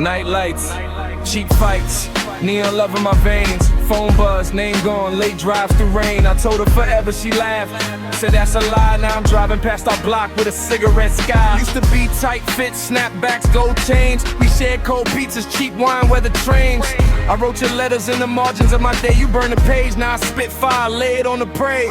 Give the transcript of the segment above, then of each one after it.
Night lights, cheap fights, neon love in my veins. Phone buzz, name gone, late drives through rain. I told her forever, she laughed. Said that's a lie, now I'm driving past our block with a cigarette sky. Used to be tight fit, snapbacks, gold chains. We shared cold pizzas, cheap wine, weather trains. I wrote your letters in the margins of my day. You burn the page, now I spit fire, lay it on the parade.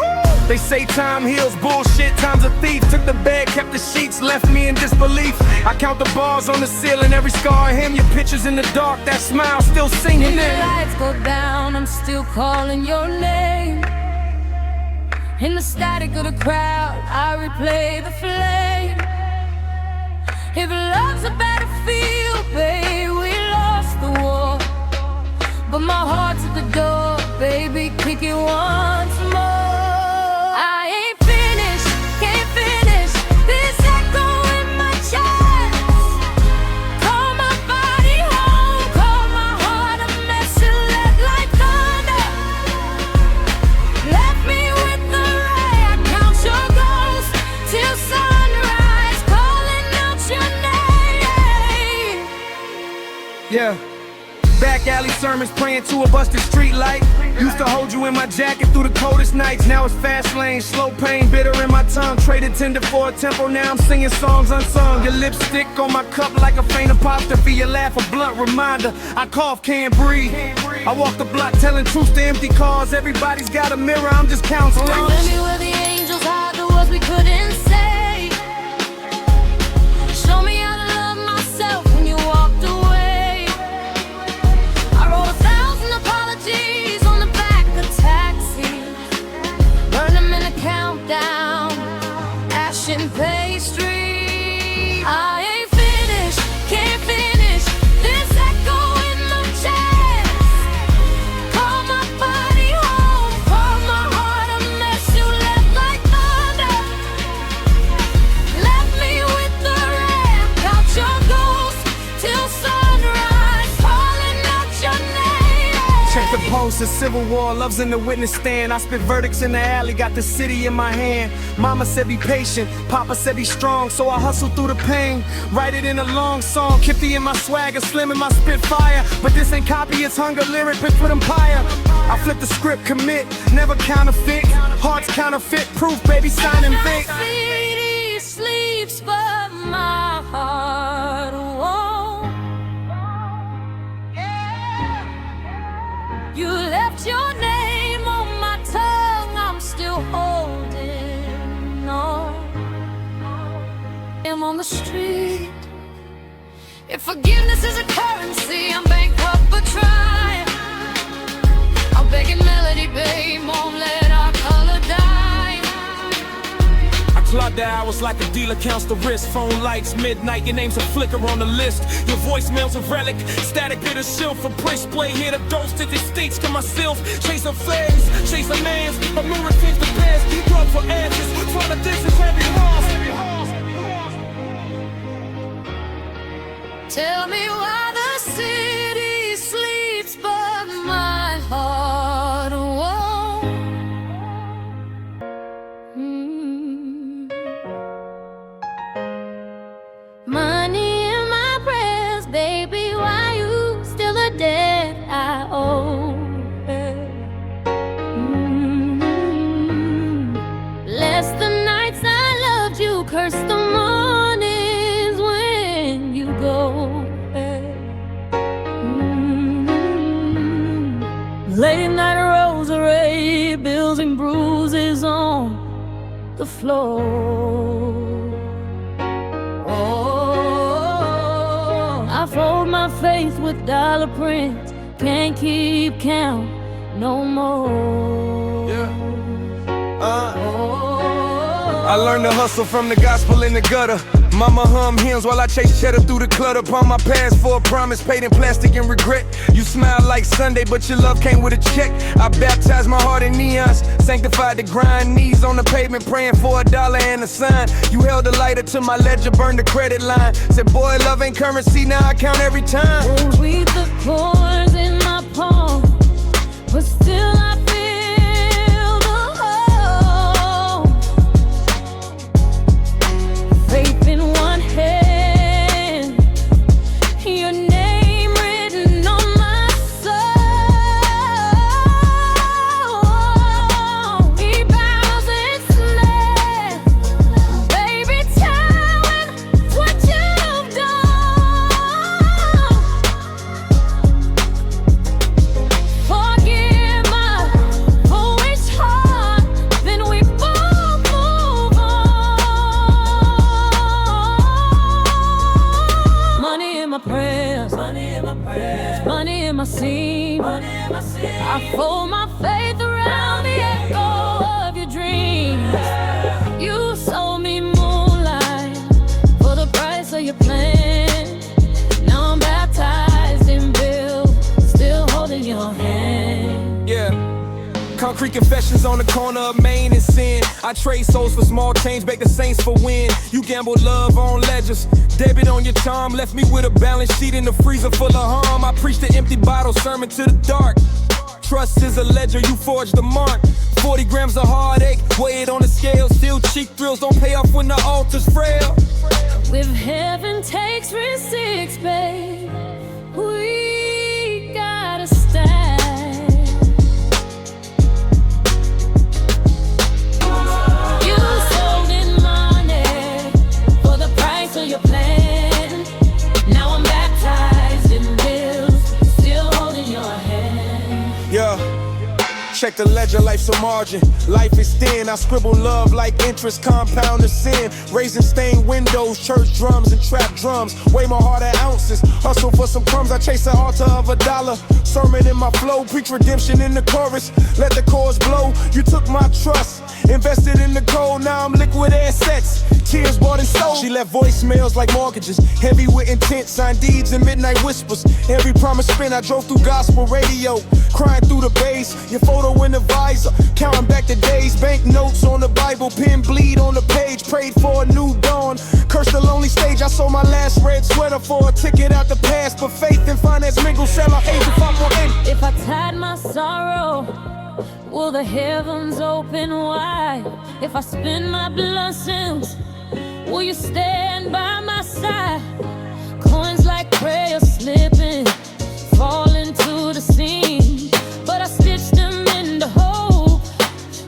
They say time heals bullshit, time's a thief. Took the bed, kept the sheets, left me in disbelief. I count the bars on the ceiling, every scar on him. Your pictures in the dark, that smile still singing in. When the lights go down, I'm still calling your name. In the static of the crowd, I replay the flame. If love's a battlefield, babe, we lost the war. But my heart's at the door, baby, kick it once more. I ain't finished, can't finish this echo in my chest. Call my body home, call my heart a mess and let like thunder. Left me with the ray, I count your ghosts till sunrise, calling out your name. Yeah. Back alley sermons, praying to a busted street light. Used to hold you in my jacket through the coldest nights. Now it's fast lane, slow pain, bitter in my tongue. Traded tender for a tempo, now I'm singing songs unsung. Your lipstick on my cup like a faint apostrophe. Your laugh a blunt reminder, I cough, can't breathe. I walk the block telling truths to empty cars. Everybody's got a mirror, I'm just counseling. Tell me where the angels hide the words we couldn't say. Show me how to love myself when you walked away. I wrote 1,000 apologies on the back of taxis. Burn them in a countdown, ash and pastry. I ain't finished, can't finish this echo in my chest. Call my body home, call my heart a mess. You left like thunder, left me with the red. Count your ghosts till sunrise, calling out your name. Check the pulse, the civil war, love's in the witness stand. I spit verdicts in the alley, got the city in my hand. Mama said be patient, Papa said be strong, so I hustle through the pain. Write it in a long song, Kippy in my swagger, slim in my spitfire. But this ain't copy, it's hunger lyric, pit for empire. I flip the script, commit, never counterfeit. Hearts counterfeit, proof, baby, signing big. City sleeps, but my heart won't. You left your name on my tongue, I'm still holding on. I'm on the street. If forgiveness is a currency, I'm bankrupt but trying. I'm begging melody, babe, won't let our color die. Clock the hours like a dealer counts the risk. Phone lights, midnight, your name's a flicker on the list. Your voicemail's a relic, static bitter shield for price play. Here the dose to the states to myself. Chasing flags, chasing mans, but mirror things the past. Run for answers, trying to distance every loss. Tell me why the city sleeps, but my heart won't. Money in my prayers, baby, why you still a debt I owe? Bless the nights I loved you, curse the mornings when you go. Late night rosary, bills and bruises on the floor. I fold my faith with dollar prints, can't keep count no more. I learned to hustle from the gospel in the gutter. Mama hum hymns while I chase cheddar through the clutter. Pawn my past for a promise, paid in plastic and regret. You smile like Sunday, but your love came with a check. I baptized my heart in neons, sanctified the grind. Knees on the pavement, praying for $1 and a sign. You held the lighter to my ledger, burned the credit line. Said, boy, love ain't currency, now I count every time. Won't read the chords in my palm, but still I feel the hole. Faith in one hand, your name Money in my seam. I fold my faith around the echo of your dreams. You sold me moonlight for the price of your plan. Now I'm baptized in bills, still holding your hand. Yeah. Concrete confessions on the corner of Main and Sin. I trade souls for small change, bake the saints for win. You gamble love on ledgers, debit on your charm. Left me with a balance sheet in the freezer full of harm. I preached the empty bottle sermon to the dark. Trust is a ledger, you forged the mark. 40 grams of heartache, weigh it on the scale. Still cheap thrills don't pay off when the altar's frail. If heaven takes receipts, babe, we gotta stand. You sold in money for the price of your plan. Now I'm baptized in bills, still holding your hand. Yeah. Check the ledger, life's a margin. Life is thin. I scribble love like interest, compound the sin. Raising stained windows, church drums and trap drums. Weigh my heart at ounces. Hustle for some crumbs. I chase the altar of $1. Sermon in my flow, preach redemption in the chorus. Let the chorus blow. You took my trust, invested in the gold. Now I'm liquid assets. Tears bought and sold. She left voicemails like mortgages, heavy with intent. Signed deeds and midnight whispers. Every promise spent. I drove through gospel radio, crying through the bass. Your photo in the visor, counting back the days. Bank notes on the Bible, pen bleed on the page. Prayed for a new dawn, cursed the lonely stage. I sold my last red sweater for a ticket out the past. But faith and finance mingle, sell a hate if I'm in. If I tied my sorrow, will the heavens open wide? If I spend my blessings, will you stand by my side? Coins like prayers slipping, fall into the seam. But I stitched them into hope,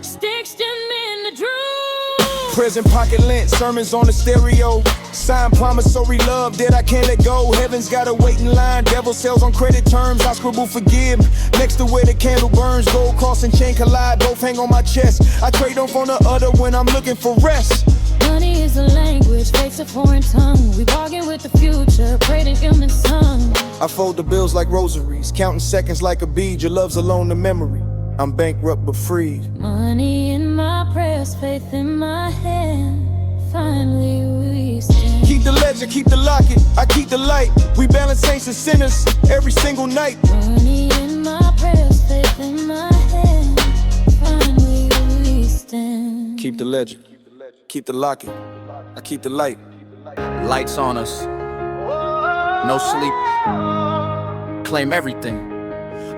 stitched them in the truth. Prison pocket lint, sermons on the stereo. Signed promissory love that I can't let go. Heaven's got a waiting line, devil sells on credit terms. I scribble forgive, next to where the candle burns. Gold cross and chain collide, both hang on my chest. I trade off on the other when I'm looking for rest. Money is a language, fake's a foreign tongue. We bargain with the future, pray to human song. I fold the bills like rosaries, counting seconds like a bead. Your love's alone the memory. I'm bankrupt but freed. Money in my prayers, faith in my hand. Finally we stand. Keep the ledger, keep the locket, I keep the light. We balance saints and sinners every single night. Money in my prayers, faith in my hand. Finally we stand. Keep the ledger, keep the locket, I keep the light. Lights on us, no sleep, claim everything.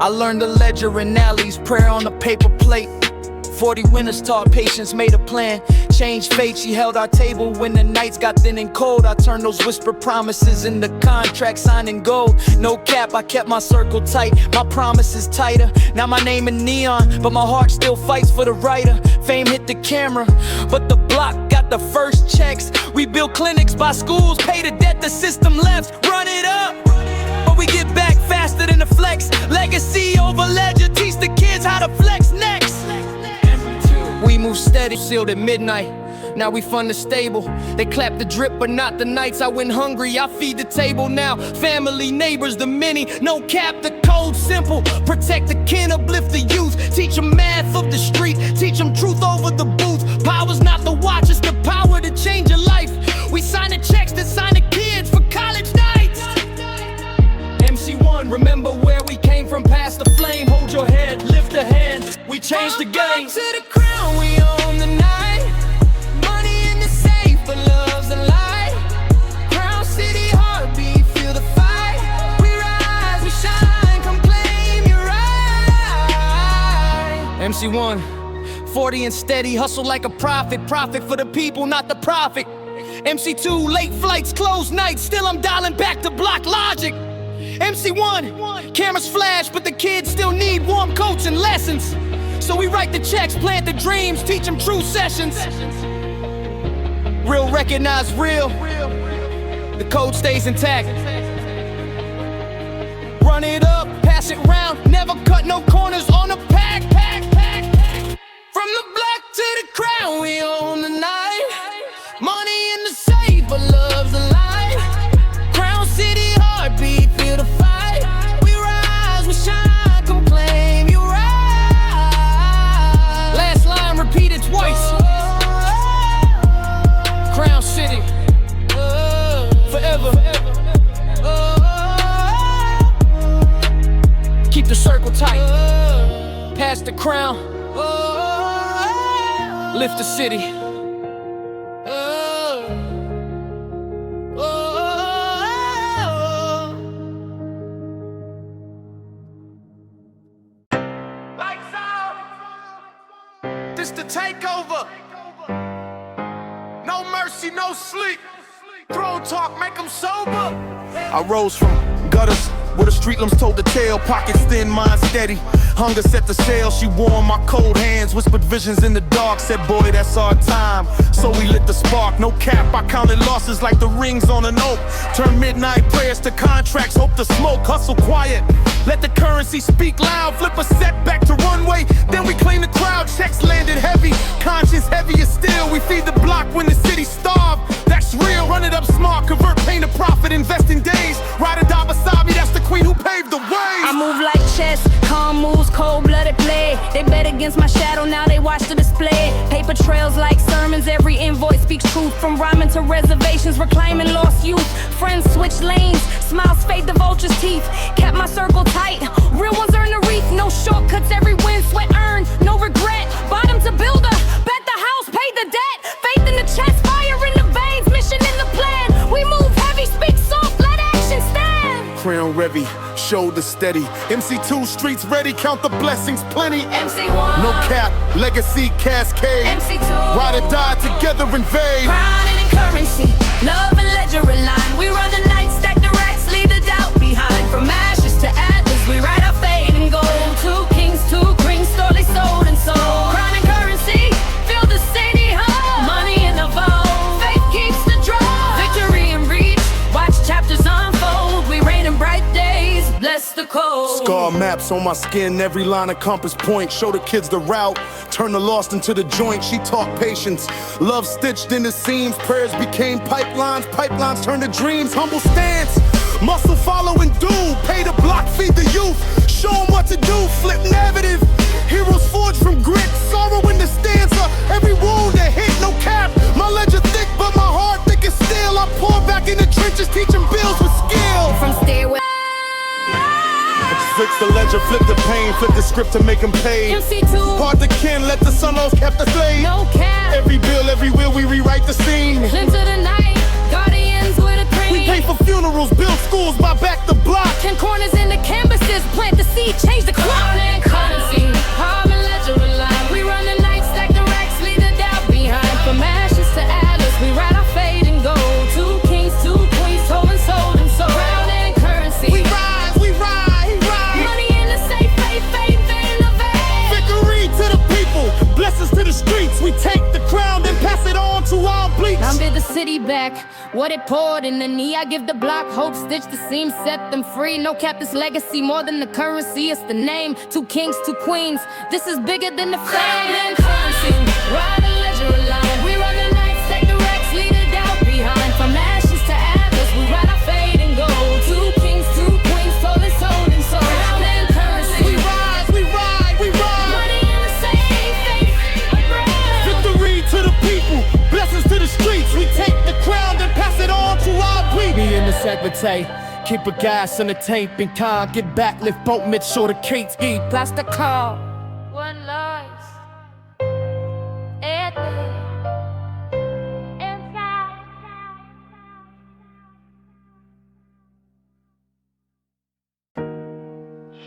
I learned the ledger in alleys, prayer on the paper plate. 40 winners taught patience, made a plan, changed fate. She held our table when the nights got thin and cold. I turned those whispered promises into contracts, signing gold. No cap, I kept my circle tight, my promises tighter. Now my name in neon, but my heart still fights for the writer. Fame hit the camera, but the block got the first checks. We build clinics by schools, pay the debt the system left. Run it up, but we get back faster than the flex. Legacy over ledger, teach the kids how to flex next. We move steady, sealed at midnight. Now we fund the stable. They clap the drip, but not the nights I went hungry. I feed the table now. Family, neighbors, the many. No cap, the code simple. Protect the kin, uplift the youth. Teach them math of the street. Teach them truth over the booth. Power's not the watch, it's the power to change your life. We sign the checks that sign the kids for college nights. MC1, remember where we came from, past the flame. Hold your head, lift a hand. We changed the game. To the crown, we own the night. Money in the safe, but love's a lie. Crown City heartbeat, feel the fight. We rise, we shine, come claim your right. MC1, 40 and steady, hustle like a prophet. Profit for the people, not the profit. MC2, late flights, closed nights. Still I'm dialing back to block logic. MC1, cameras flash, but the kids still need warm coats and lessons. So we write the checks, plant the dreams, teach them true sessions. Real recognize real, the code stays intact. Run it up, pass it round, never cut no corners on a pack. From the block to the crown, we own the night. Money in the safe, but love's a lie. Crown City heartbeat, feel the fight. the crown, lift the city. This the takeover. No mercy, no sleep. Throw talk, make them sober. I rose from gutters where the street lumps told the tale. Pockets thin, mind steady. Hunger set the sail. She warmed my cold hands, whispered visions in the dark. Said, boy, that's our time. So we lit the spark. No cap, I counted losses like the rings on an oak. Turn midnight prayers to contracts. Hope the smoke, hustle quiet. Let the currency speak loud. Flip a setback to runway. Then we clean the crowd. Checks landed heavy. Conscience heavier still. We feed the block when the city starved. That's real. Run it up smart. Convert pain to profit. Invest in days. Ride or die beside me. That's the queen who paved the way. I move like chess, calm moves, cold-blooded play. They bet against my shadow, now they watch the display. Paper trails like sermons, every invoice speaks truth. From rhyming to reservations, reclaiming lost youth. Friends switch lanes, smiles fade the vulture's teeth. Kept my circle tight, real ones earn the wreath. No shortcuts, every win, sweat earned, no regret. Bottom to builder, bet the house, pay the debt. Faith in the chest, fire in the veins, mission in the plan. We move heavy, speak soft, let action stand. Crown Revy, shoulder steady. MC2 streets ready, count the blessings plenty. MC1, no cap, legacy cascade. MC2, ride or die together, invade. crown and currency, love and ledger align. We run the night, stack the racks, leave the doubt behind. From ashes to atlas, we ride our fate and gold. Two kings, two queens, slowly sold and sold. Crown and currency, fill the city hall. Money in the vault, faith keeps the draw. Victory in reach, watch chapters unfold. We reign in bright days, bless the code. Scar maps on my skin, every line a compass point. Show the kids the route, turn the lost into the joint. She taught patience, love stitched in the seams. Prayers became pipelines, pipelines turned to dreams. Humble stance, muscle follow and do. Pay the block, feed the youth. Show them what to do, flip narrative. Heroes forged from grit, sorrow in the stanza. Every wound a hit, no cap. My ledger thick, but my heart thick as steel. I pour back in the trenches, teaching bills with skill. From stairway, Fix the ledger, flip the pain, flip the script to make them pay. MC2, Part the kin, let the sun off, kept the flame. no cap. Every bill, every will, we rewrite the scene. Into the night, guardians with a cream. We pay for funerals, build schools, buy back the block. 10 corners in the canvases, plant the seed, change the clock. Crown and currency, palm and ledger align. We run the night, stack the racks, leave the doubt behind. From ashes to atlas, we ride our fate and gold. Two kings, two queens, sold and sold and sold. Crown and currency, We rise, we ride, ride. money in the safe, faith in the vein. Victory to the people, blessings to the streets. We take the crown, then pass it on to our bleaks. I bid the city back, what it poured in the knee. I give the block hope, stitch the seam, set them free. No cap, this legacy more than the currency. It's the name, two kings, two queens. This is bigger than the fame. And currency, ride the ledger align. We run the night, take the racks, leave the doubt behind. From ashes to atlas, we ride our fate and gold. Two kings, two queens, sold and sold and sold. Crown and currency, We rise, we ride, we ride. money in the safe, faith in the vein. Victory to the people, blessings to the streets. We take the crown, then pass it on to our bleaks. Me in the secretary, keep a gas in the tank, and can't get back, lift boat mid short of Kate's eat. That's the call. One life.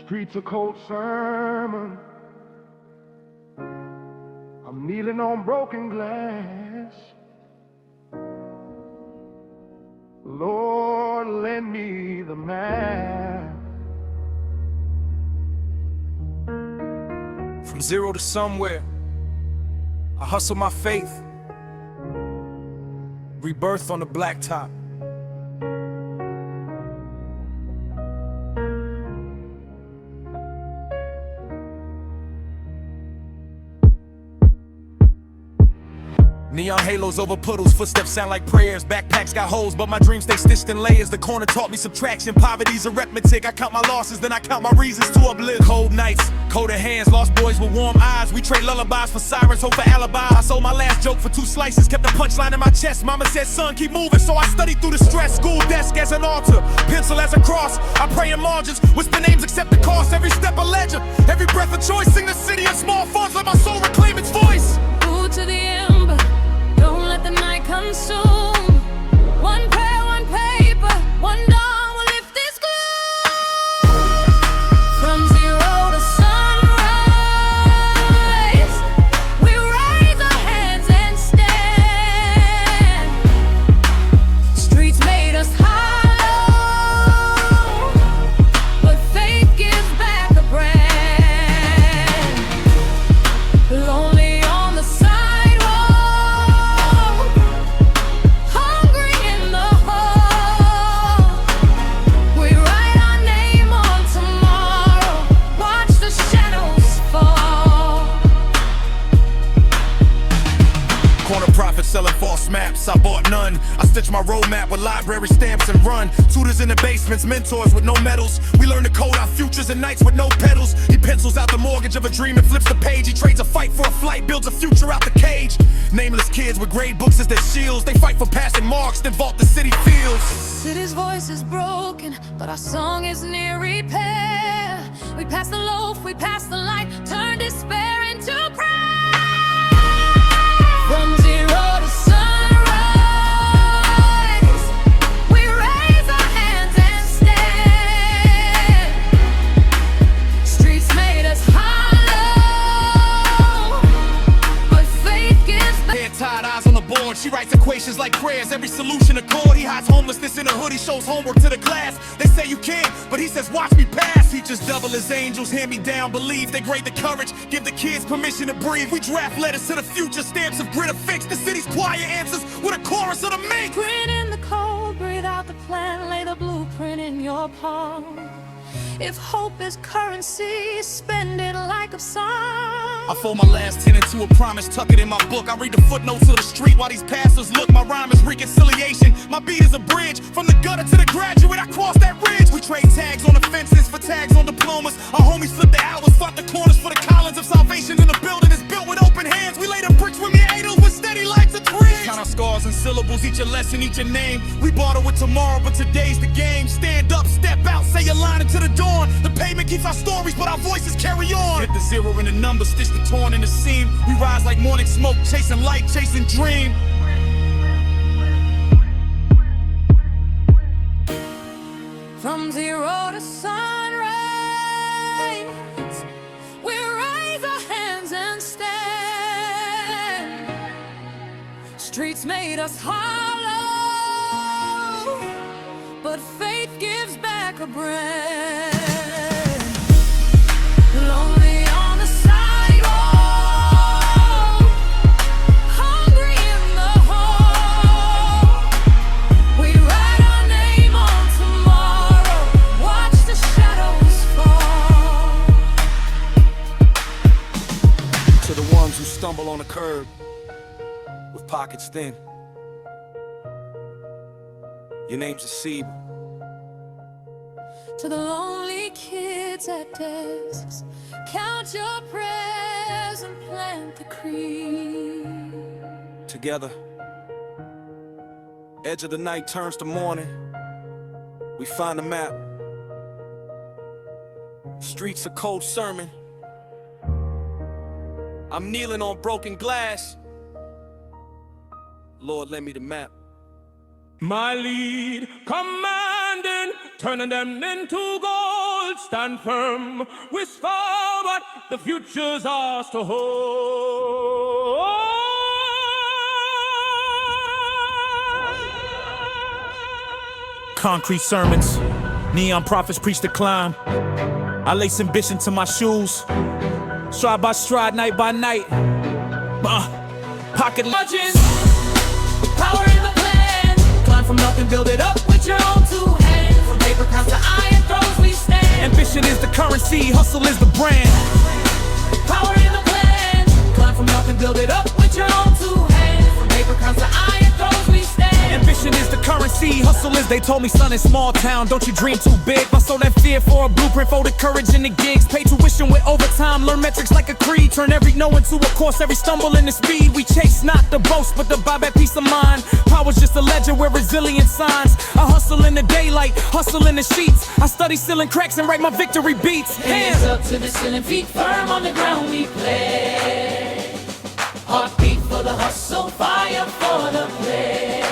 Streets a cold sermon. I'm kneeling on broken glass. Lord, lend me the math. From zero to somewhere, I hustle my faith. Rebirth on the blacktop. Neon halos over puddles, footsteps sound like prayers. Backpacks got holes, but my dreams stay stitched in layers. The corner taught me subtraction, poverty's arithmetic. I count my losses, then I count my reasons to uplift. Cold nights, colder hands, lost boys with warm eyes. We trade lullabies for sirens, hope for alibis. I sold my last joke for 2 slices, kept the punchline in my chest. Mama said, son, keep moving, so I studied through the stress. School desk as an altar, pencil as a cross. I pray in margins, whisper names, accept the cost. Every step a ledger, every breath a choice. Sing the city in small fonts, let my soul reclaim its voice. Food to the ember, don't let the night consume. One prayer, one paper, one dawn will lift this gloom. From zero to sunrise, we raise our hands and stand. Streets made us hollow, but faith gives back a brand. Lonely on the sidewalk, hungry in the hall. We write our name on tomorrow, watch the shadows fall. Corner prophet selling false maps, I bought none. I stitched my roadmap with library stamps and run. Tutors in the basements, mentors with no medals. We learn to code our futures and nights with no pedals. He pencils out the mortgage of a dream and flips the page. He trades a fight for a flight, builds a future out the cage. Nameless kids with grade books as their shields. They fight for passing marks, then vault the city fields. City's voice is broken, but our song is near repair. We pass the loaf, we pass the light, turn despair into pride. From zero to sunrise, we raise our hands and stand. Streets made us hollow, but faith gives back. Hair tied, eyes on the board. She writes equations like prayers, every solution a chord. He hides homelessness in a hoodie, shows homework to the class. They say you can't, but he says watch me pass. Teachers double as angels, hand me down, believe. They grade the courage, give the kids permission to breathe. We draft letters to the future, stamps of grit affix. The city's choir answers with a chorus of the mink. Grin in the cold, breathe out the plan, lay the blueprint in your palm. If hope is currency, spend it like a song. I fold my last 10 into a promise, tuck it in my book. I read the footnotes of the street while these pastors look. My rhyme is reconciliation, my beat is a bridge. From the gutter to the graduate, I cross that ridge. We trade tags on the fences for tags on diplomas. Our homies flip the hours, fought the corners for the Collins of salvation. In the building is built with open hands. We lay the bricks with meados with steady lights of trees. Count our scars and syllables, each a lesson, each a name. We barter with tomorrow, but today's the game. Stand up, step out, say your line into the dawn. The pavement keeps our stories, but our voices carry on. Hit the zero in the number, stitch the torn in the seam. We rise like morning smoke, chasing light, chasing dream. From zero to sunrise, we raise our hands and stand. Streets made us hollow, but faith gives back a brand. Lonely on the sidewalk, hungry in the hall. We write our name on tomorrow, watch the shadows fall. To the ones who stumble on the curb with pockets thin, your name's a seed. To the lonely kids at desks, count your prayers and plant the creed. Together, edge of the night turns to morning. We find the map. Streets a cold sermon. I'm kneeling on broken glass. Lord, lend me the map. My lead, commanding, turning them into gold. Stand firm, whisper what the future's ours to hold. Concrete sermons, neon prophets preach the climb. I lace ambition to my shoes, stride by stride, night by night. Pocket legends, Power in the plan, climb from nothing, build it up with your own 2 hands. From paper crowns to iron thrones we stand. ambition is the currency, hustle is the brand. Power in the plan, climb from nothing, build it up with your own 2 hands. From Passion is the currency, hustle is. They told me, son, in small town, don't you dream too big. I sold that fear for a blueprint for the courage in the gigs. Pay tuition with overtime, learn metrics like a creed. Turn every no into a course, every stumble into speed. We chase not the boast, but the buy back peace of mind. Power's just a ledger where resilience signs. I hustle in the daylight, hustle in the sheets. I study ceiling cracks and write my victory beats. Hands up to the ceiling, feet firm on the ground we play. Heartbeat for the hustle, fire for the play.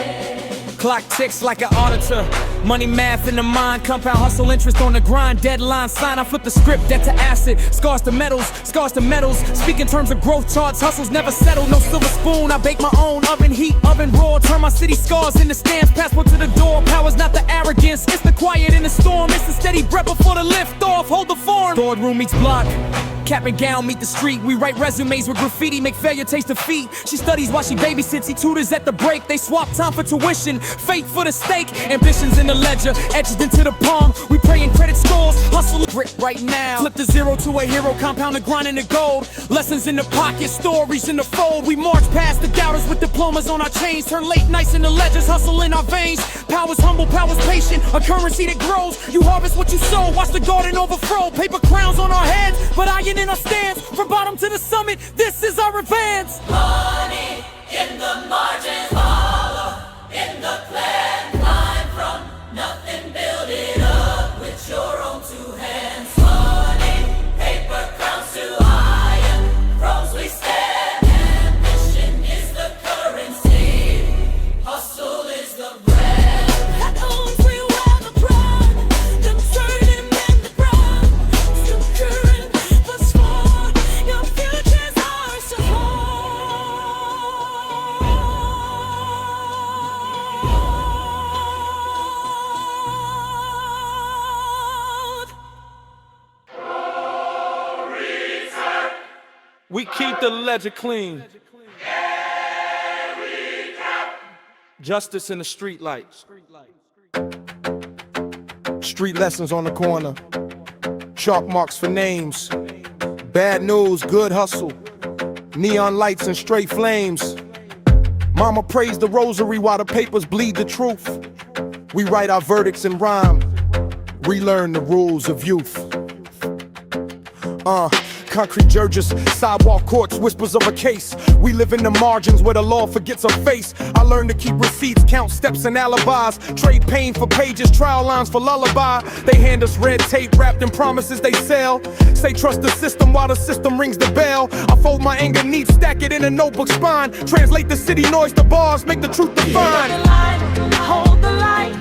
Clock ticks like an auditor. Money math in the mind, compound hustle interest on the grind. Deadline sign, I flip the script, debt to acid. Scars to metals, scars to metals. Speak in terms of growth charts, hustles never settle. No silver spoon, I bake my own oven heat, oven raw. Turn my city scars into stamps, passport to the door. Power's not the arrogance, it's the quiet in the storm. It's the steady breath before the lift off, hold the form. Third room meets block. Cap and gown meet the street. We write resumes with graffiti, make failure taste defeat. She studies while she babysits, he tutors at the break. They swap time for tuition, fate for the stake. Ambitions in the ledger, etched into the palm. We pray in credit scores, hustle grit right now. Flip the zero to a hero, compound the grind into gold. Lessons in the pocket, stories in the fold. We march past the doubters with diplomas on our chains. Turn late nights into ledgers, hustle in our veins. Power's humble, power's patient, a currency that grows. You harvest what you sow, watch the garden overflow. Paper crowns on our heads, but iron in our stance. From bottom to the summit, this is our advance. Money in the margins, follow in the plan. Climb from nothing, build it up with your own two hands. Money, paper crowns to iron, thrones we stand. Ambition is the currency, hustle is the brand. At home we wear the crown, them turning in the ground. Still current, but smart, your futures are so We keep the ledger clean. Justice in the street lights. Street lessons on the corner. Chalk marks for names. Bad news, good hustle. Neon lights and straight flames. Mama prays the rosary while the papers bleed the truth. We write our verdicts in rhyme. Relearn the rules of youth. Concrete judges, sidewalk courts, whispers of a case. We live in the margins where the law forgets a face. I learned to keep receipts, count steps and alibis. Trade pain for pages, trial lines for lullaby. They hand us red tape wrapped in promises they sell. Say trust the system while the system rings the bell. I fold my anger neat, stack it in a notebook spine. Translate the city noise to bars, make the truth define. Hold the light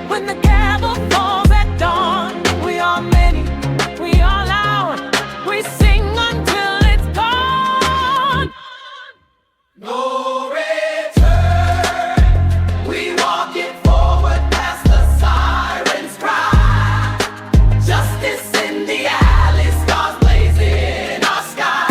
when the gavel falls at dawn. We are many, we are loud. We sing until it's gone. No return. We walk it forward past the sirens' cry. Justice in the alley, stars blaze in our sky.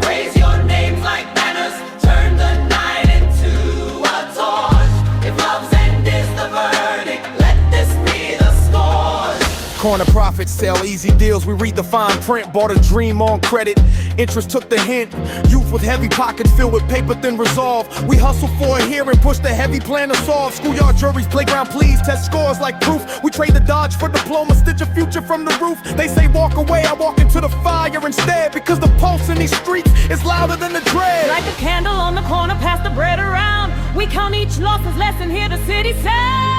Raise your names like banners, turn the night into a torch. If love's end is the verdict, let this be the score. Corner profits sell easy deals, we read the fine print. Bought a dream on credit, interest took the hint. Youth with heavy pockets filled with paper thin resolve. We hustle for a hearing, push the heavy plan to solve. Schoolyard juries, playground please, test scores like proof. We trade the Dodge for diploma, stitch a future from the roof. They say walk away, I walk into the fire instead. Because the pulse in these streets is louder than the dread. Like a candle on the corner, pass the bread around. We count each loss as lesson, hear the city sound.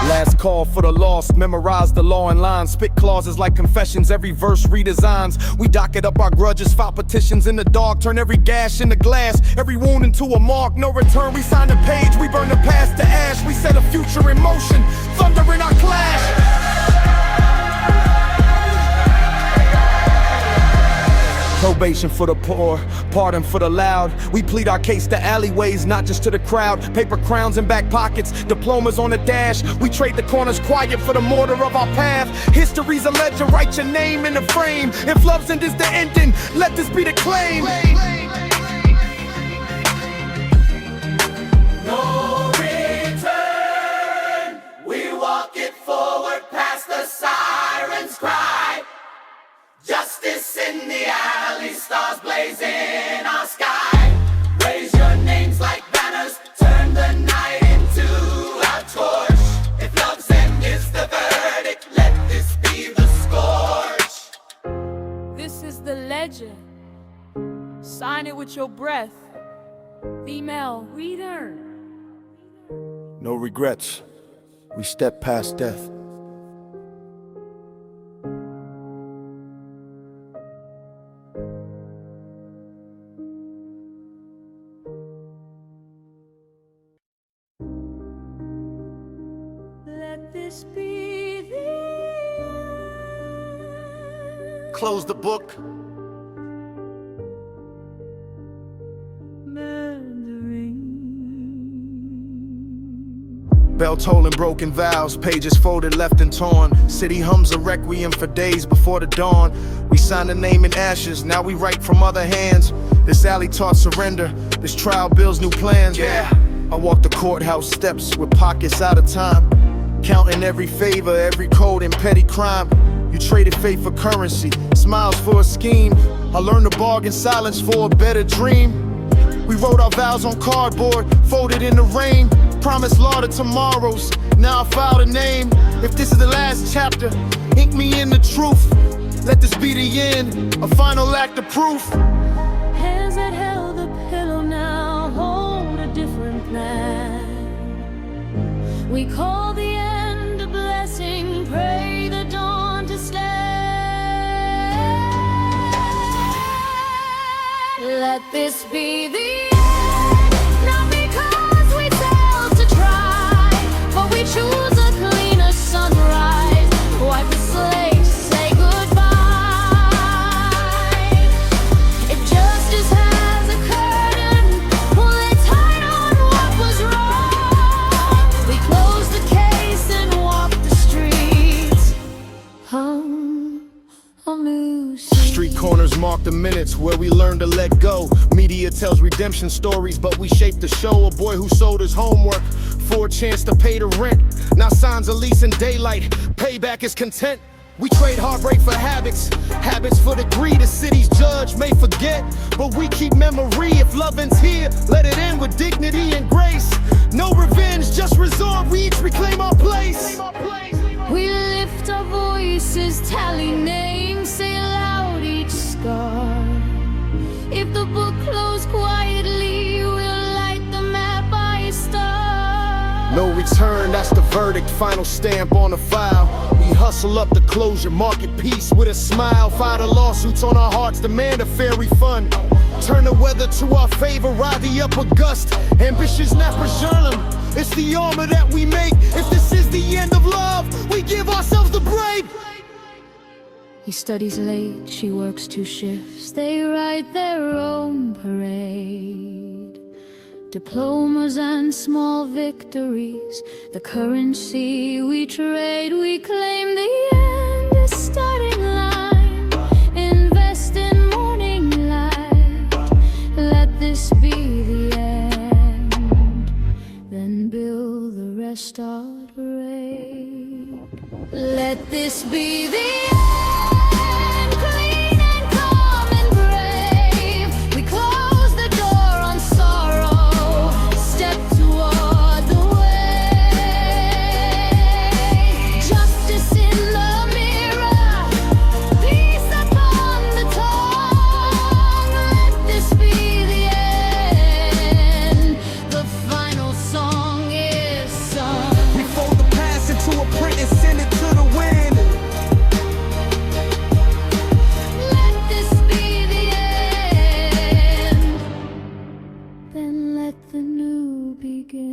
Last call for the lost, memorize the law in line. Spit clauses like confessions, every verse redesigns. We docket up our grudges, file petitions in the dark. Turn every gash into glass, every wound into a mark. No return, we sign the page, we burn the past to ash. We set a future in motion, thunder in our clash. Probation for the poor, pardon for the loud. We plead our case to alleyways, not just to the crowd. Paper crowns in back pockets, diplomas on the dash. We trade the corners quiet for the mortar of our path. History's a legend, write your name in the frame. If love's end is the ending, let this be the claim. No return. We walk it forward past the sirens' cry. Justice in the alley, stars blaze in our sky. it with your breath. Female, breather. No regrets. We step past death. Let this be the end. Close the book. Bell tolling broken vows, pages folded, left and torn. City hums a requiem for days before the dawn. We signed a name in ashes, now we write from other hands. This alley taught surrender, this trial builds new plans. Yeah, I walk the courthouse steps with pockets out of time, counting every favor, every code and petty crime. You traded faith for currency, smiles for a scheme. I learned to bargain silence for a better dream. We wrote our vows on cardboard, folded in the rain. Promised law to tomorrows, now I filed a name. If this is the last chapter, ink me in the truth. Let this be the end, a final act of proof. Hands that held the pillow now hold a different plan. We call the end a blessing, pray the dawn to stand. Let this be the end, not because we failed to try, but we choose a cleaner sunrise. Wipe the slate, say goodbye. If justice has a curtain, pull it tight on what was wrong. We close the case and walk the streets. Street corners mark the minutes where we learn to let go. Media tells redemption stories, but we shape the show. A boy who sold his homework for a chance to pay the rent, now signs a lease in daylight. Payback is content. We trade heartbreak for habits, habits for the greed. The city's judge may forget, but we keep memory. If loving's here, let it end with dignity and grace. No revenge, just resolve. We each reclaim our place. We lift our voices, tally names, say aloud each scar. If the book closed quietly, we'll light the map by a star. No return, that's the verdict, final stamp on the file. We hustle up the closure, market peace with a smile. File the lawsuits on our hearts, demand a fair refund. Turn the weather to our favor, ride the upper gust. Ambition's not for Sherlin, it's the armor that we make. If this is the end of love, we give ourselves the break. He studies late, she works 2 shifts. They write their own parade. Diplomas and small victories, the currency we trade. We claim the end is starting line. Invest in morning light. Let this be the end, then build the rest our parade. Let this be the end. Clean and calm and brave, we close the door on sorrow, step toward the way. Justice in the mirror, peace upon the tongue. Let this be the end, the final song is sung. We fold the past into a print and send it to the wind. Let this be the end, then let the new begin.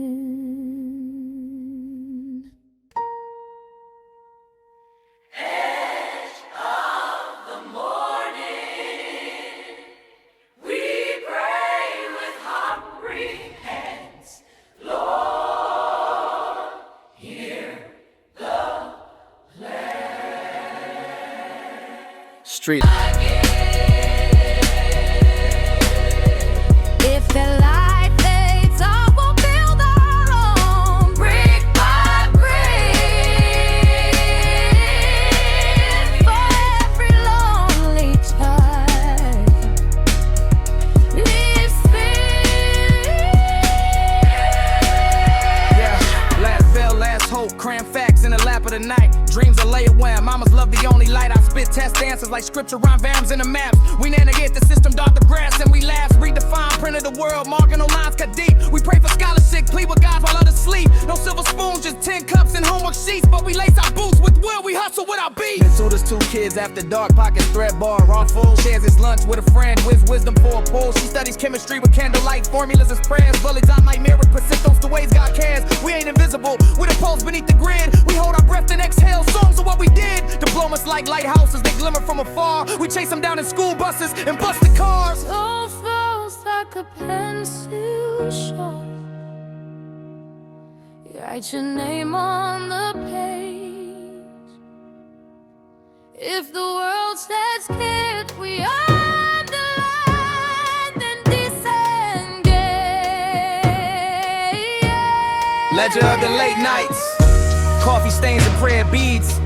Street. If the light fades out, we'll build our own, brick by brick. For every lonely child, live spirit. Yeah, last bell, last hope, cram facts in the lap of the night. Dreams are layer wham, mamas love the only light. I spit test dances like scripture rhyme vams in the maps. We navigate the system, dot the grass, and we laugh. Redefine, print of the world, marking no lines cut deep. We pray for scholarship, plead with God while others sleep. No silver spoons, just 10 cups and homework sheets. But we lace our boots with will, we hustle with our beat. Been to there's 2 kids after dark, pockets thread bar, raw full. Shares his lunch with a friend, with wisdom for a pull. She studies chemistry with candlelight, formulas as prayers. Bullets on nightmare with persistence, the ways God cares. We ain't invisible, we're the poles beneath the grid. We hold our breath and exhale, songs of what we did. Diplomas like lighthouses, they glimmer from afar. We chase them down in school buses and bust the cars. So flows like a pencil sharp. You write your name on the page. If the world says can't, we underline, then disengage. Ledger of the late nights, coffee stains and prayer beads.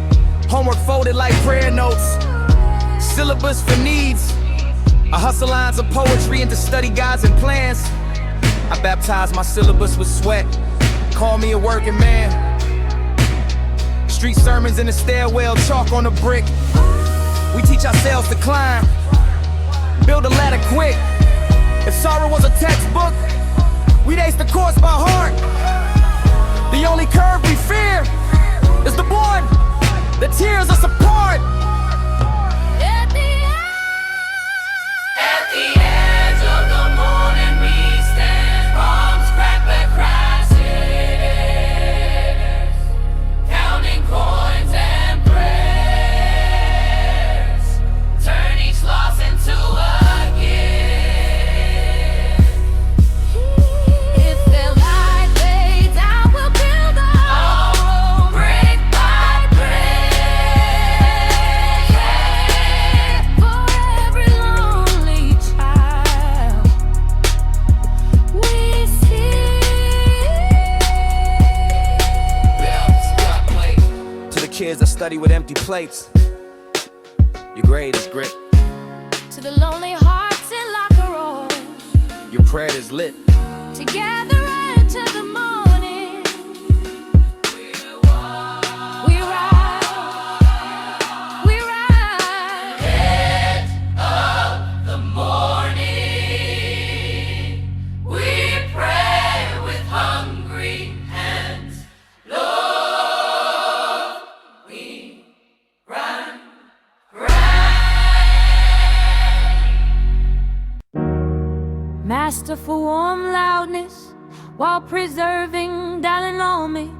Homework folded like prayer notes. Syllabus for needs. I hustle lines of poetry into study guides and plans. I baptize my syllabus with sweat. Call me a working man. Street sermons in the stairwell, chalk on the brick. We teach ourselves to climb, build a ladder quick. If sorrow was a textbook, we'd ace the course by heart. The only curve we fear is the one that tears us apart. At the edge of the morning we stand, palms cracked but crashes, counting coins and prayers, turn each loss into a gift. If their light fades out, we'll build our own brick by brick. For every lonely child we see. To the kids that study with empty plates, your grade is grit, To the lonely hearts in locker room, your prayer is lit. together into the morning, we rise, Edge of the morning, we pray with hungry hands. Lord, we run. Master for warm loudness while preserving dynamics.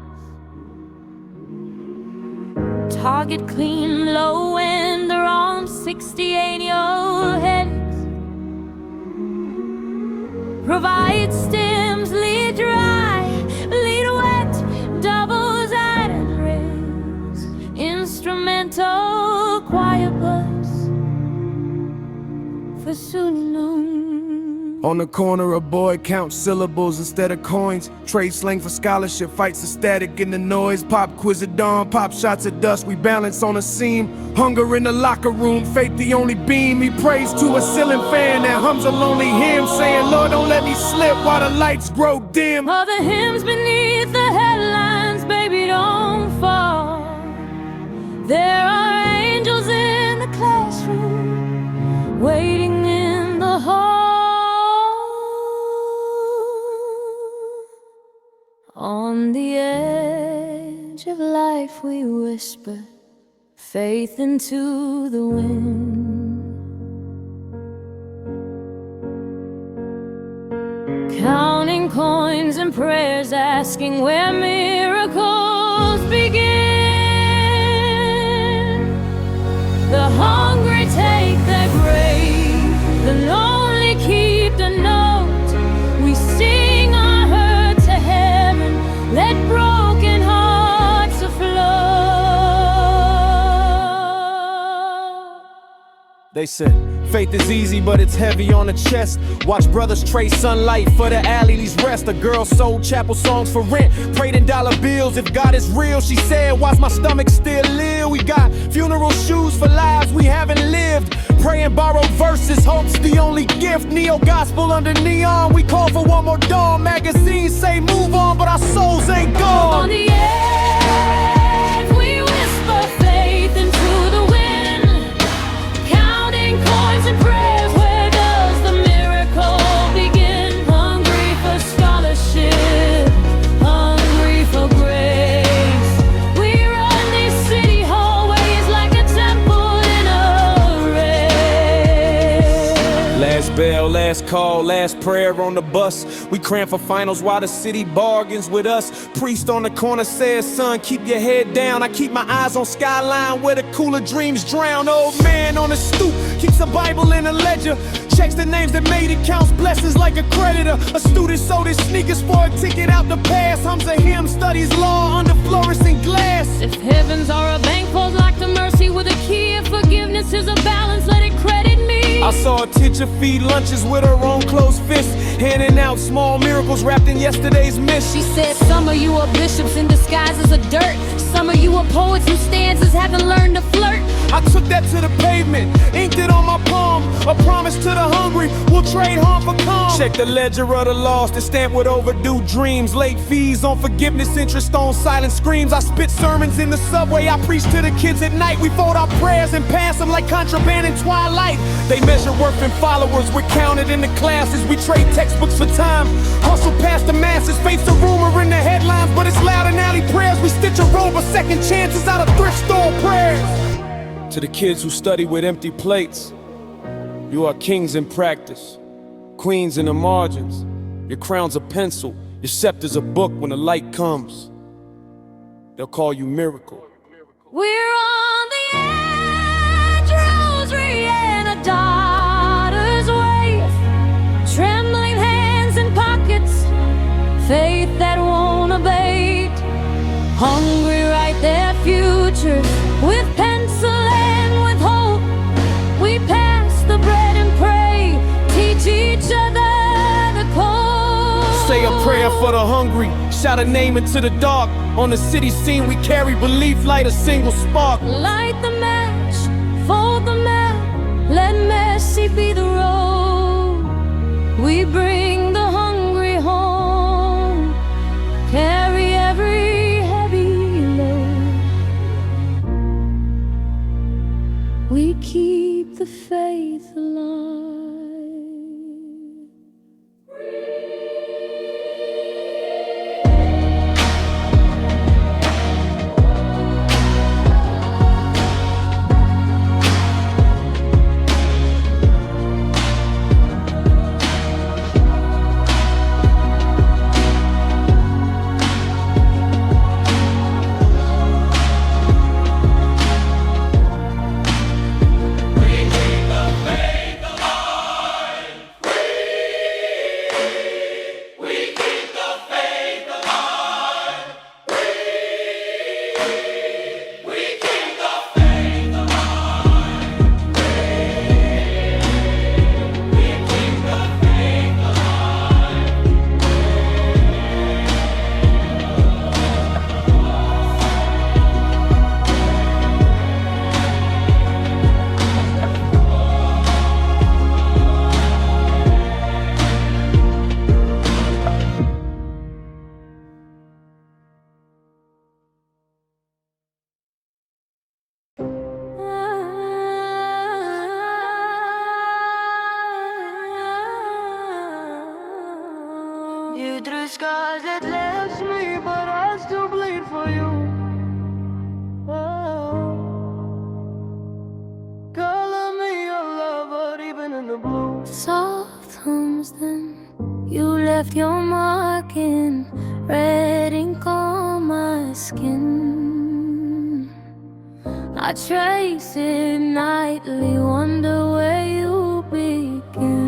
Target clean, low and they're on 68-year-old heads. Provide stems, lead dry, lead wet, doubles and rails. Instrumental choir bus for soon known. On the corner, a boy counts syllables instead of coins. Trade slang for scholarship, fights the static in the noise. Pop quiz at dawn, pop shots at dusk. We balance on a seam. Hunger in the locker room, faith the only beam. He prays to a ceiling fan that hums a lonely hymn, saying, Lord, don't let me slip while the lights grow dim. All the hymns beneath the headlines, baby, don't fall. There are angels in the classroom, waiting in the hall. On the edge of life we whisper faith into the wind, counting coins and prayers, asking where miracles begin. The hungry take their grave, the lonely keep the note. We sing our hurt to heaven, let broken hearts afloat. They said, faith is easy, but it's heavy on the chest. Watch brothers trade sunlight for the alley's rest. A girl sold chapel songs for rent, prayed in dollar bills. If God is real, she said, why's my stomach still ill? We got funeral shoes for lives we haven't lived. Praying borrowed verses, hope's the only gift. Neo-gospel under neon, we call for one more dawn. Magazines say move on, but our souls ain't gone. On the edge last call, last prayer on the bus. We cram for finals while the city bargains with us. Priest on the corner says, son, keep your head down. I keep my eyes on skyline where the cooler dreams drown. Old man on the stoop keeps a Bible in a ledger. Checks the names that made it, counts blessings like a creditor. A student sold his sneakers for a ticket out the pass. Hums a hymn, studies law under fluorescent glass. If heavens are a bank, pulls like the mercy with a key. If forgiveness is a balance, let it credit me. I saw a teacher feed lunches with her own closed fist, handing out small miracles wrapped in yesterday's mist. She said some of you are bishops in disguise as a dirt. Some of you are poets whose stanzas haven't learned to flirt. I took that to the pavement, inked it on my palm. A promise to the hungry, we'll trade harm for calm. Check the ledger of the lost, it's stamped with overdue dreams. Late fees on forgiveness, interest on silent screams. I spit sermons in the subway, I preach to the kids at night. We fold our prayers and pass them like contraband in twilight. They measure worth in followers, we're counted in the classes. We trade textbooks for time, hustle past the masses. Face the rumor in the headlines, but it's loud in alley prayers. We stitch a robe of second chances out of thrift store prayers. To the kids who study with empty plates, you are kings in practice, queens in the margins. Your crown's a pencil, your scepter's a book. When the light comes, they'll call you miracle. We're on the edge, rosary and a daughter's wave. Trembling hands in pockets, faith that won't abate. Hungry write their futures with pencil and with hope. We pass the bread and pray, teach each other the code. Say a prayer for the hungry, shout a name into the dark. On the city scene we carry belief, light a single spark. Light the match, fold the map, let mercy be the road. We bring the hungry home, carry every heavy load. We keep the faith alive. You drew scars that left me, but I still bleed for you. Oh. Color me your lover, even in the blue. Soft hums then, you left your mark in red ink on my skin. I trace it nightly, wonder where you begin.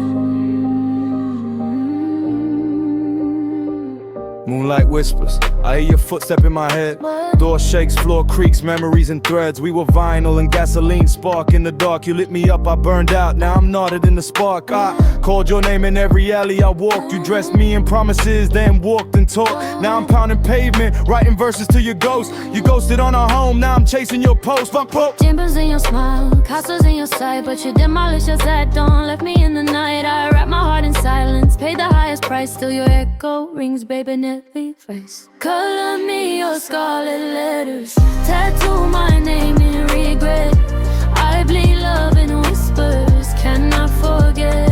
Moonlight whispers, I hear your footstep in my head. Door shakes, floor creaks, memories and threads. We were vinyl and gasoline spark in the dark. You lit me up, I burned out, now I'm knotted in the spark. I called your name in every alley I walked. You dressed me in promises, then walked and talked. Now I'm pounding pavement, writing verses to your ghost. You ghosted on our home, now I'm chasing your post. Fuck poke. Dimples in your smile, castles in your sight, but you demolished us at dawn, left me in the night. I wrapped my heart in silence, paid the highest price. Still your echo rings, baby, in every phrase. Color me your scarlet letters, tattoo my name in regret. I bleed love in whispers, cannot forget.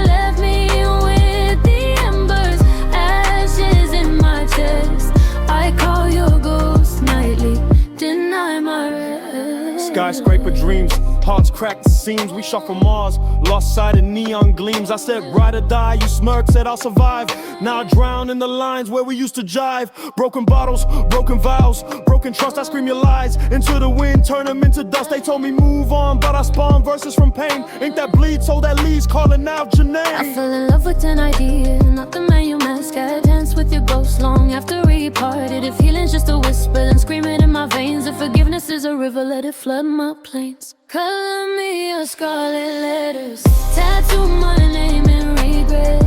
Left me with the embers, ashes in my chest. I call your ghost nightly, deny my rest. Sky Skyscraper dreams, hearts cracked the seams. We shot from Mars, lost sight of neon gleams. I said ride or die, you smirked, said I'll survive. Now I drown in the lines where we used to jive. Broken bottles, broken vows, broken trust. I scream your lies into the wind, turn them into dust. They told me move on, but I spawn verses from pain. Ink that bleeds, so that leads, calling out your name. I fell in love with an idea, not the man you mask. I danced with your ghost long after we parted. If healing's just a whisper, then screaming in my veins. If forgiveness is a river, let it flood my plains. Color me your scarlet letters, tattoo my name in regret.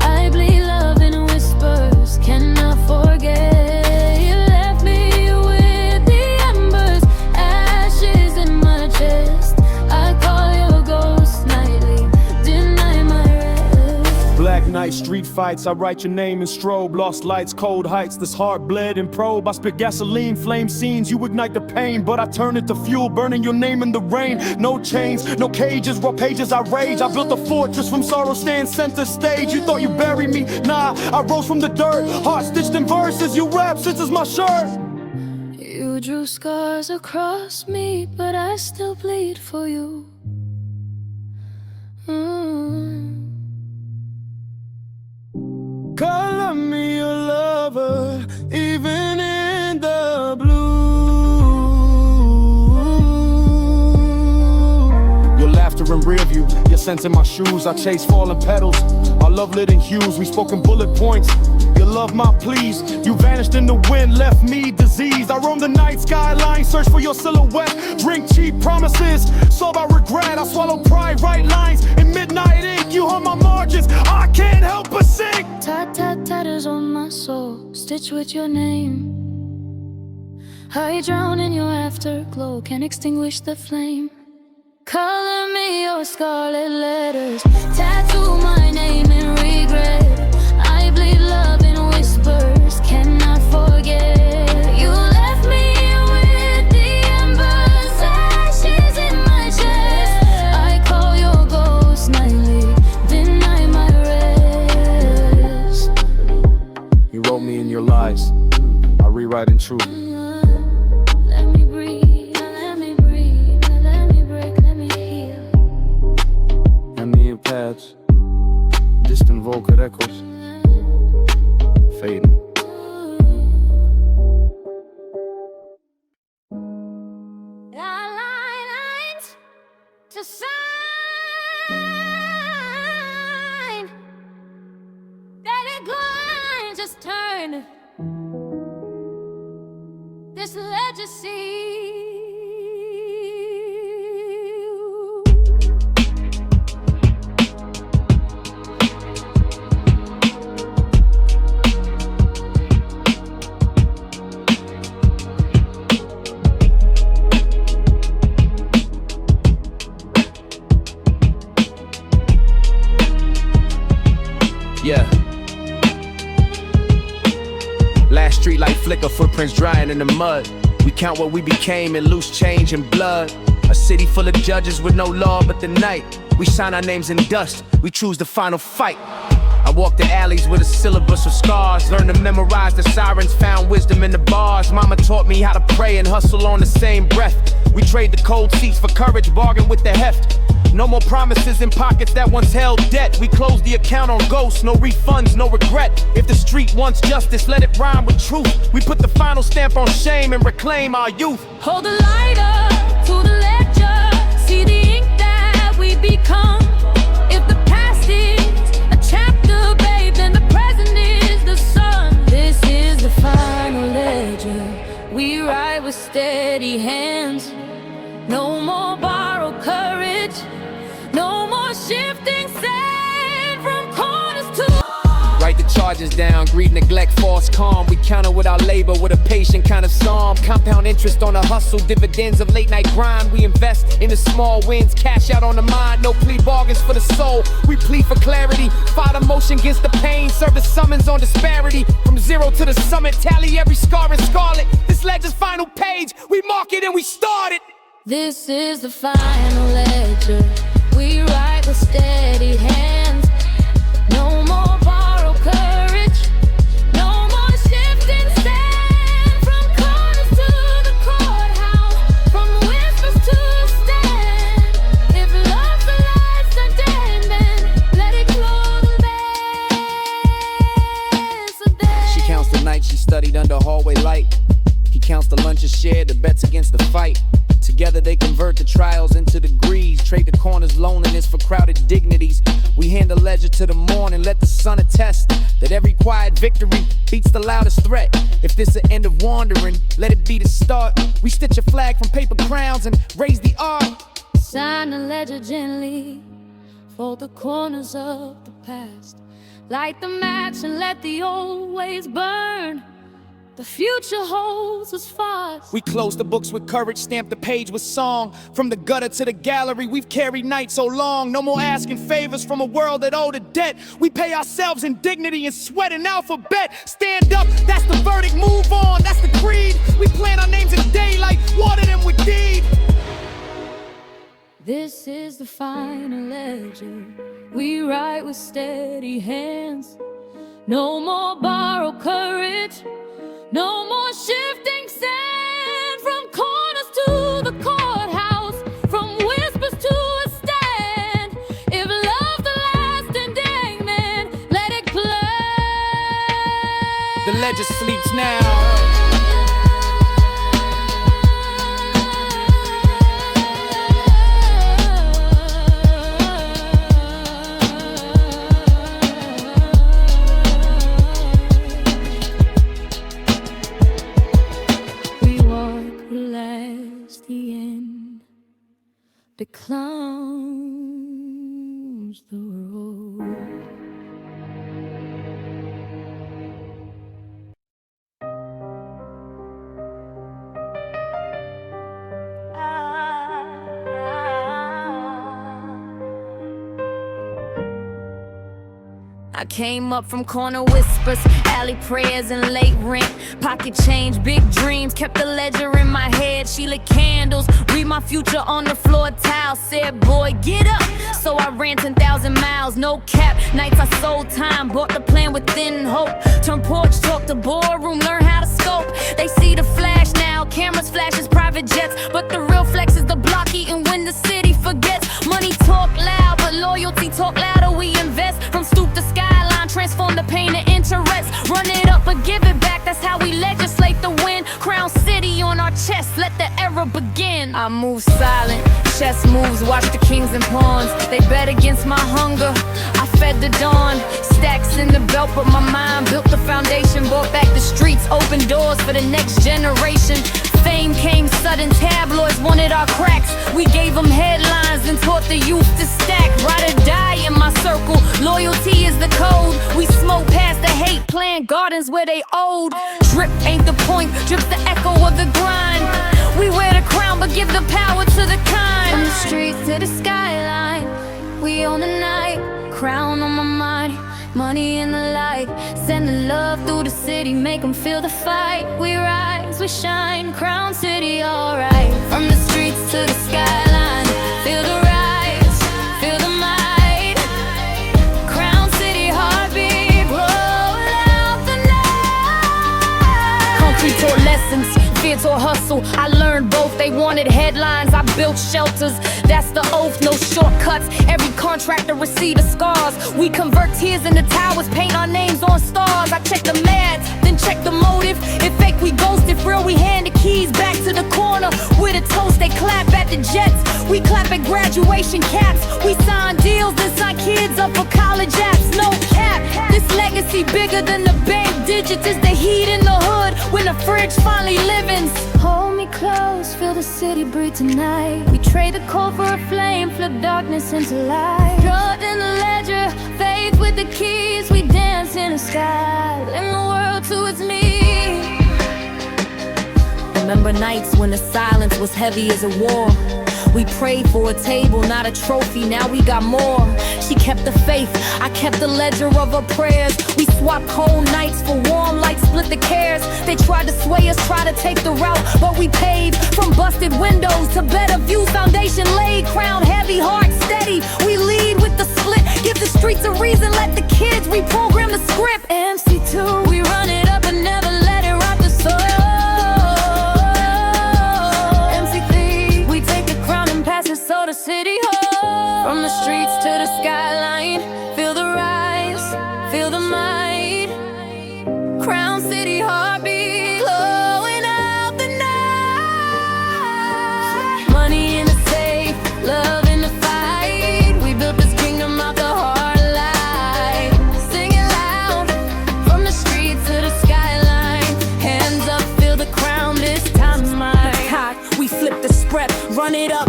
I bleed love in whispers, cannot forget. You left me with the embers, ashes in my chest. I call your ghost nightly, deny my rest. Black night, street fights, I write your name in strobe. Lost lights, cold heights, this heart bled and probe. I spit gasoline, flame scenes, you ignite the pain, but I turn it to fuel, burning your name in the rain. No chains, no cages, raw pages I rage. I built a fortress from sorrow, stand center stage. You thought you buried me, nah, I rose from the dirt. Heart stitched in verses, you rap, since it's my shirt. You drew scars across me, but I still bleed for you. Color me your lover, even in the blue. Your laughter in rear view, your scent in my shoes. I chase falling petals, our love lit in hues. We spoke in bullet points, your love my pleas. You vanished in the wind, left me diseased. I roam the night skyline, search for your silhouette. Drink cheap promises, so by regret. I swallow pride, write lines in midnight ink. You haunt my margins, I can't help but sing. Tat tat tatters on my soul, stitched with your name. I drown in your afterglow, can't extinguish the flame. Color me your scarlet letters, tattoo my name in regret. I bleed love in whispers, cannot forget. You left me with the embers, ashes in my chest. I call your ghost nightly, deny my rest. You wrote me in your lies, I rewrite in truth. Let me breathe, let me breathe, let me break, let me heal. And the paths, distant vocal echoes, fading. Lines to sign that it line just turn this legacy. Yeah. Last street light flicker, footprints drying in the mud. We count what we became in loose change and blood. A city full of judges with no law but the night. We sign our names in dust, we choose the final fight. I walk the alleys with a syllabus of scars. Learned to memorize the sirens, found wisdom in the bars. Mama taught me how to pray and hustle on the same breath. We trade the cold seats for courage, bargain with the heft. No more promises in pockets that once held debt. We close the account on ghosts, no refunds, no regret. If the street wants justice, let it rhyme with truth. We put the final stamp on shame and reclaim our youth. Hold the light up to the ledger, see the ink that we become. If the past is a chapter, babe, then the present is the sun. This is the final ledger, we write with steady hands. No more borrowed courage, no more shifting sand from corners to. Write the charges down, greed, neglect, false calm. We counter with our labor with a patient kind of psalm. Compound interest on the hustle, dividends of late night grind. We invest in the small wins, cash out on the mind. No plea bargains for the soul, we plead for clarity. Fight emotion against the pain, serve the summons on disparity. From zero to the summit, tally every scar and scarlet. This legend's final page, we mark it and we start it. This is the final ledger, we write with steady hands. No more borrowed courage, no more shifting sand. From corners to the courthouse, from whispers to counts the lunches shared, the bets against the fight. Together they convert the trials into degrees, trade the corners loneliness for crowded dignities. We hand the ledger to the morning, let the sun attest that every quiet victory beats the loudest threat. If this the end of wandering, let it be the start. We stitch a flag from paper crowns and raise the art. Sign the ledger gently, fold the corners of the past. Light the match and let the old ways burn. The future holds us fast. We close the books with courage, stamp the page with song. From the gutter to the gallery, we've carried night so long. No more asking favors from a world that owed a debt. We pay ourselves in dignity and sweat an alphabet. Stand up, that's the verdict, move on, that's the creed. We plant our names in daylight, water them with deed. This is the final ledger. We write with steady hands. No more borrowed courage. No more shifting sand. From corners to the courthouse, from whispers to a stand. If love's the last indictment, let it play. The ledger sleeps now. Declines the road. I came up from corner whispers, alley prayers, and late rent. Pocket change, big dreams, kept the ledger in my head. She lit candles, read my future on the floor tile. Said, boy, get up. So I ran 10,000 miles, no cap. Nights I sold time, bought the plan within hope. Turn porch talk to boardroom, learn how to scope. They see the flash now, cameras flashes, private jets. But the real flex is the block eating when the city forgets. Money talk loud, but loyalty talk louder. We invest from stoop to skyline, transform the pain to interest. Run it up but give it back, that's how we legislate the win. Crown City on our chest, let the era begin. I move silent, chess moves, watch the kings and pawns. They bet against my hunger, I fed the dawn. Stacks in the belt, but my mind built the foundation. Brought back the streets, opened doors for the next generation. Fame came sudden, tabloids wanted our cracks. We gave them headlines and taught the youth to stack. Ride or die in my circle, loyalty is the code. We smoke past the hate, plant gardens where they owed. Drip ain't the point, drip's the echo of the grind. We wear the crown but give the power to the kind. From the streets to the skyline, we own the night. Crown on my mind, money in the light. Sending love through the city, make them feel the fight. We rise, we shine, Crown City, alright. From the streets to the skyline, feel the rise, feel the might. Crown City, heartbeat, roll out the night. Concrete taught lessons, fear taught hustle. I learned both, they wanted headlines, I built shelters. That's the oath, no shortcuts. Every contractor receive the scars. We convert tears into towers, paint our names on stars. I check the math, then check the motive. If fake, we ghost. If real, we hand the keys back to the corner. With a toast, they clap at the jets. We clap at graduation caps. We sign deals, then sign kids up for college apps. No cap, this legacy bigger than the bank digits. Is the heat in the hood when the fridge finally living. Hold me close, feel the city breathe tonight. We trade the cold for a flame, flip darkness into light. Blood in the ledger, faith with the keys. We dance in the sky, in the world to its me. Remember nights when the silence was heavy as a war. We prayed for a table, not a trophy, now we got more. She kept the faith, I kept the ledger of her prayers. We swapped cold nights for warm lights, split the cares. They tried to sway us, tried to take the route, but we paid. From busted windows to better views, foundation laid. Crown heavy, heart steady, we lead with the split. Give the streets a reason, let the kids reprogram the script. MC2, we run it up and never let it rock the soil. So the city hall. From the streets to the skyline, feel the rise, feel the might. Crown City heartbeat, glowing out the rep. Run it up,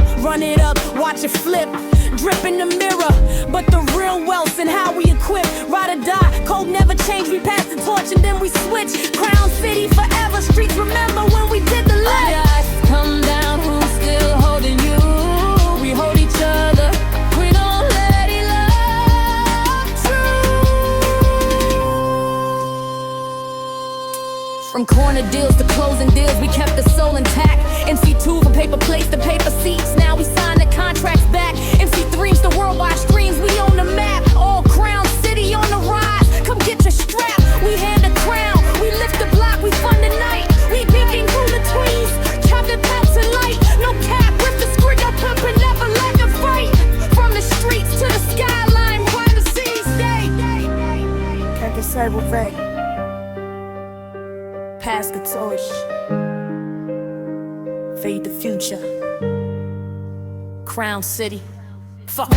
watch it flip. Drip in the mirror, but the real wealth and how we equip. Ride or die, code never change. We pass the torch and then we switch. Crown City forever, streets remember when we did the light. Come down, who's still holding you? We hold each other. We don't let it love true. From corner deals to closing deals, we kept the soul intact. MC2 from paper plates to paper seats. Now we sign the contracts back. MC3's the worldwide streams. We on the map. All Crown City on the rise. Come get your strap. We hand the crown. We lift the block. We fund the night. We peeking through the trees. Chopping packs of light. No cap. Rip the script up. Pimpin', never let them fight. From the streets to the skyline. Behind the scenes. Stay. Can't decide what way. Pass the torch. Fade the future. Crown City. Fuck.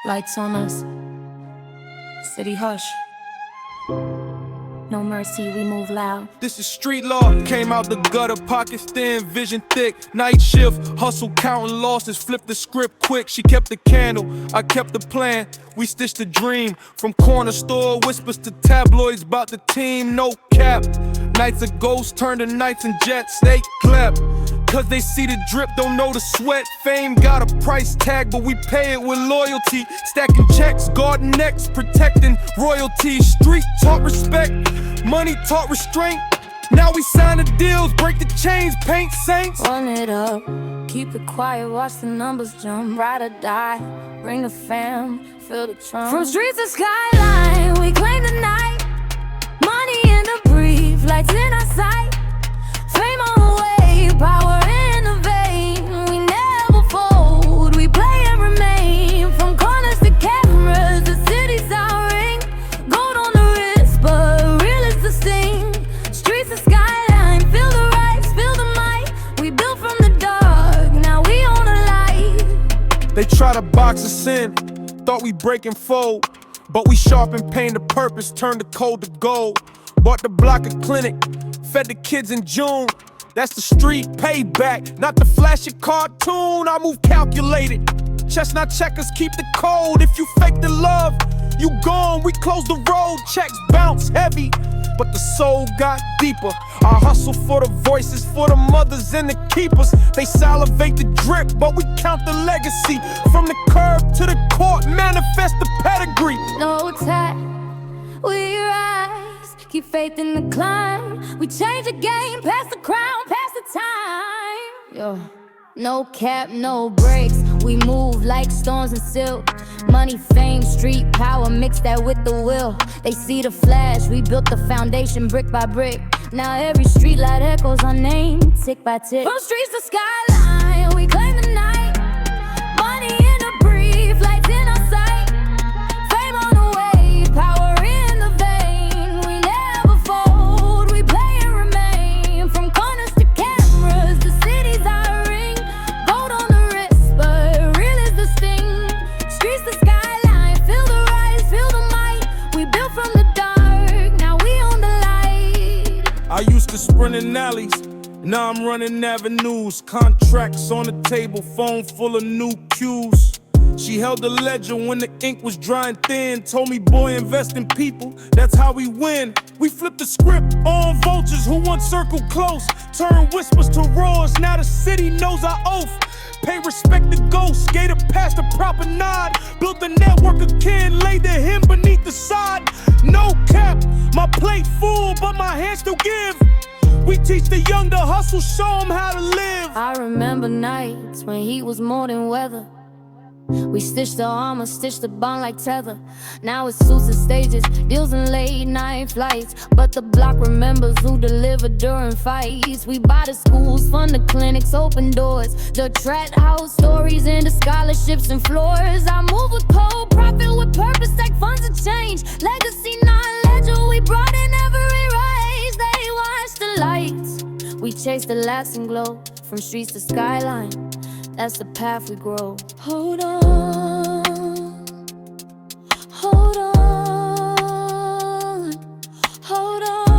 Lights on us. City hush. No mercy, we move loud. This is street law, came out the gutter, pockets thin, vision thick. Night shift, hustle, counting losses, flip the script quick. She kept the candle, I kept the plan. We stitched the dream, from corner store whispers to tabloids about the team, no cap. Nights of ghosts turn to nights and jets, they clap. Cause they see the drip, don't know the sweat. Fame got a price tag, but we pay it with loyalty. Stacking checks, guarding necks, protecting royalty. Street taught respect, money taught restraint. Now we sign the deals, break the chains, paint saints. Run it up, keep it quiet, watch the numbers jump. Ride or die, bring the fam, feel the trunk. From streets to skyline, we claim the night. Money in the brief, lights in our sight. Fame on the way, power in the vein. We never fold, we play and remain. From corners to cameras, the city's our ring. Gold on the wrist, but real is the sting. Streets to skyline, feel the rise, feel the might. We built from the dark, now we on the light. They try to box us in, thought we break and fold. But we sharpen pain to purpose, turn the cold to gold. Bought the block of clinic, fed the kids in June. That's the street payback, not the flashy cartoon. I move calculated. Chestnut checkers keep the code. If you fake the love, you gone. We close the road, checks bounce heavy, but the soul got deeper. I hustle for the voices, for the mothers and the keepers. They salivate the drip, but we count the legacy. From the curb to the court, manifest the pedigree. No tap, we rise, keep faith in the climb. We change the game, pass the crown, pass the time. Yo, no cap, no breaks. We move like stones and silk. Money, fame, street power, mix that with the will. They see the flash, we built the foundation brick by brick. Now every street light echoes our name, tick by tick. From streets to skyline, we claim the night. Money in a brief, lights in our sight. Fame on the way, power in the vein. We never fold, we play and remain. From corners to cameras, the city's our ring. Gold on the wrist, but real is the sting. Streets to skyline, feel the rise, feel the might. We built from the dark, now we on the light. I used to sprint in alleys, now I'm running avenues. Contracts on the table, phone full of new cues. She held the ledger when the ink was drying thin. Told me, boy, invest in people, that's how we win. We flipped the script on vultures who once circled close. Turn whispers to roars, now the city knows our oath. Pay respect to ghosts, skated past the proper nod. Built a network of kin, laid the hymn beneath the sod. No cap, my plate full, but my hands still give. We teach the young to hustle, show them how to live. I remember nights when he was more than weather. We stitched the armor, stitched the bond like tether. Now it's suits and stages, deals and late night flights. But the block remembers who delivered during fights. We buy the schools, fund the clinics, open doors. The trap house stories into scholarships and floors. I move with cold, profit with purpose, take funds and change. Legacy, not ledger, we brought in every race. They want We chase the lasting glow, from streets to skyline. That's the path we grow. Hold on, hold on, hold on.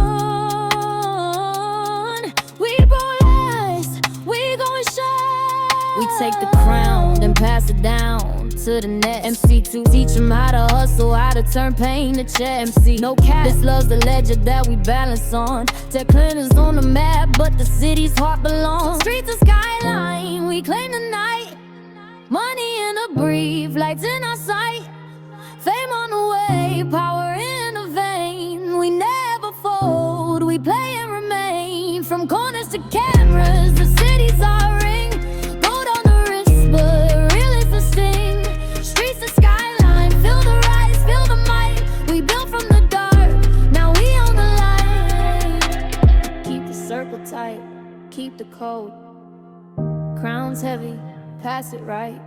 We gon' last, we gon' shine. We take the crown, then pass it down to the next MC to teach them how to hustle, how to turn pain to check. MC, no cap, this love's the ledger that we balance on. Tech cleaners on the map, but the city's heart belongs. Streets to skyline, we claim the night. Money in a brief, lights in our sight. Fame on the way, power in the vein. We never fold, we play and remain. From corners to cameras, the city's our ring. Gold on the wrist, but real is the sting. Streets to skyline, feel the rise, feel the might. We built from the dark, now we on the line. Keep the circle tight, keep the code. Crown's heavy, pass it right.